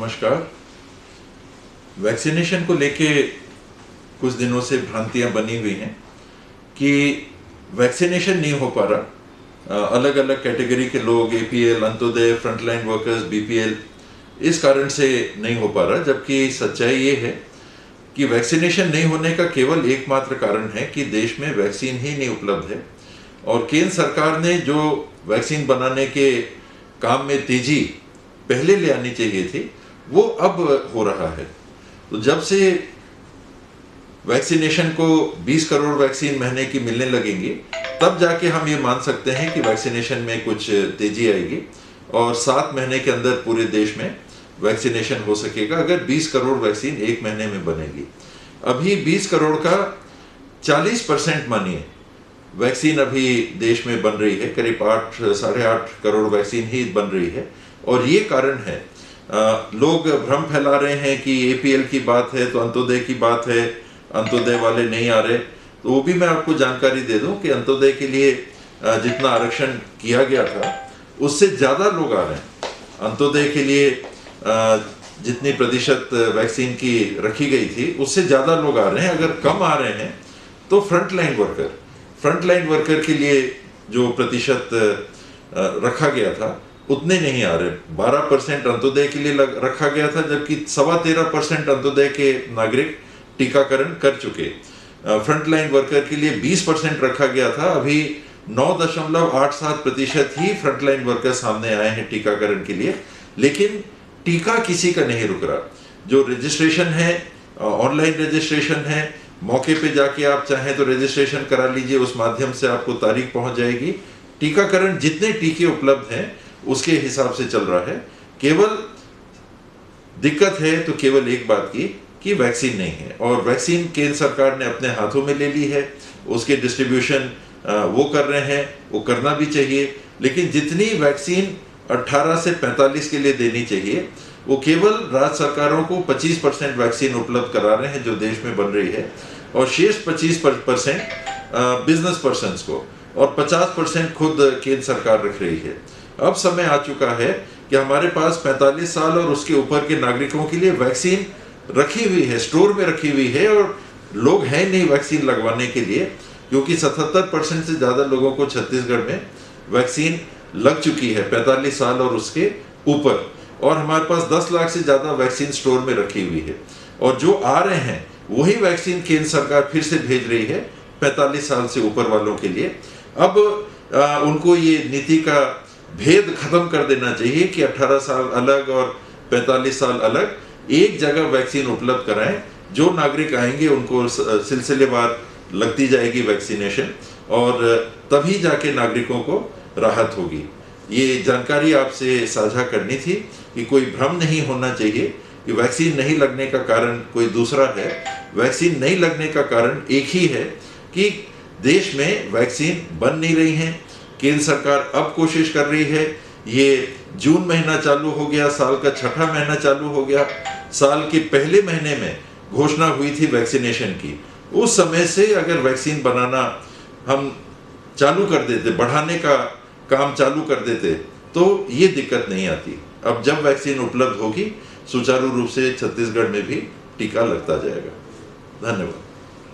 नमस्कार। वैक्सीनेशन को लेके कुछ दिनों से भ्रांतियां बनी हुई हैं कि वैक्सीनेशन नहीं हो पा रहा। अलग अलग कैटेगरी के लोग, APL, Antyodaya, frontline workers, BPL, इस कारण से नहीं हो पा रहा, जबकि सच्चाई ये है कि वैक्सीनेशन नहीं होने का केवल एकमात्र कारण है कि देश में वैक्सीन ही नहीं उपलब्ध है। और केंद्र सरकार ने जो वैक्सीन बनाने के काम में तेजी पहले ले आनी चाहिए थी, वो अब हो रहा है। तो जब से वैक्सीनेशन को 20 करोड़ वैक्सीन महीने की मिलने लगेंगी, तब जाके हम ये मान सकते हैं कि वैक्सीनेशन में कुछ तेजी आएगी और 7 महीने के अंदर पूरे देश में वैक्सीनेशन हो सकेगा, अगर 20 करोड़ वैक्सीन एक महीने में बनेगी। अभी 20 करोड़ का 40% मानिए वैक्सीन अभी देश में बन रही है, करीब 8-8.5 करोड़ वैक्सीन ही बन रही है। और ये कारण है, लोग भ्रम फैला रहे हैं कि एपीएल की बात है तो अंत्योदय की बात है, अंत्योदय वाले नहीं आ रहे। तो वो भी मैं आपको जानकारी दे दूं कि अंत्योदय के लिए जितना आरक्षण किया गया था उससे ज़्यादा लोग आ रहे हैं। अंत्योदय के लिए जितनी प्रतिशत वैक्सीन की रखी गई थी उससे ज़्यादा लोग आ रहे हैं। अगर कम आ रहे हैं तो फ्रंटलाइन वर्कर के लिए जो प्रतिशत रखा गया था उतने नहीं आ रहे। 12% अंत्योदय के लिए रखा गया था, जबकि 13.25% अंत्योदय के नागरिक टीकाकरण कर चुके। फ्रंटलाइन वर्कर के लिए 20% रखा गया था, अभी 9.87% ही फ्रंटलाइन वर्कर सामने आए हैं टीकाकरण के लिए। लेकिन टीका किसी का नहीं रुक रहा। जो रजिस्ट्रेशन है, ऑनलाइन रजिस्ट्रेशन है, मौके पे जाके आप चाहें तो रजिस्ट्रेशन करा लीजिए, उस माध्यम से आपको तारीख पहुंच जाएगी। टीकाकरण जितने टीके उपलब्ध हैं उसके हिसाब से चल रहा है। केवल दिक्कत है तो केवल एक बात की कि वैक्सीन नहीं है, और वैक्सीन केंद्र सरकार ने अपने हाथों में ले ली है। उसके डिस्ट्रीब्यूशन वो कर रहे हैं, वो करना भी चाहिए। लेकिन जितनी वैक्सीन 18 से 45 के लिए देनी चाहिए, वो केवल राज्य सरकारों को 25% वैक्सीन उपलब्ध करा रहे हैं जो देश में बन रही है, और शेष 25% बिजनेस पर्सन्स को, और 50% खुद केंद्र सरकार रख रही है। अब समय आ चुका है कि हमारे पास 45 साल और उसके ऊपर के नागरिकों के लिए वैक्सीन रखी हुई है, स्टोर में रखी हुई है, और लोग हैं नहीं वैक्सीन लगवाने के लिए, क्योंकि 77% से ज़्यादा लोगों को छत्तीसगढ़ में वैक्सीन लग चुकी है 45 साल और उसके ऊपर। और हमारे पास 10 लाख से ज़्यादा वैक्सीन स्टोर में रखी हुई है, और जो आ रहे हैं वही वैक्सीन केंद्र सरकार फिर से भेज रही है 45 साल से ऊपर वालों के लिए। अब उनको ये नीति का भेद खत्म कर देना चाहिए कि 18 साल अलग और 45 साल अलग, एक जगह वैक्सीन उपलब्ध कराएं। जो नागरिक आएंगे उनको सिलसिलेवार लगती जाएगी वैक्सीनेशन, और तभी जाके नागरिकों को राहत होगी। ये जानकारी आपसे साझा करनी थी कि कोई भ्रम नहीं होना चाहिए कि वैक्सीन नहीं लगने का कारण कोई दूसरा है। वैक्सीन नहीं लगने का कारण एक ही है कि देश में वैक्सीन बन नहीं रही है। केंद्र सरकार अब कोशिश कर रही है, ये जून महीना चालू हो गया, साल का 6ठा महीना चालू हो गया। साल के पहले महीने में घोषणा हुई थी वैक्सीनेशन की। उस समय से अगर वैक्सीन बनाना हम चालू कर देते, बढ़ाने का काम चालू कर देते, तो ये दिक्कत नहीं आती। अब जब वैक्सीन उपलब्ध होगी, सुचारू रूप से छत्तीसगढ़ में भी टीका लगता जाएगा। धन्यवाद।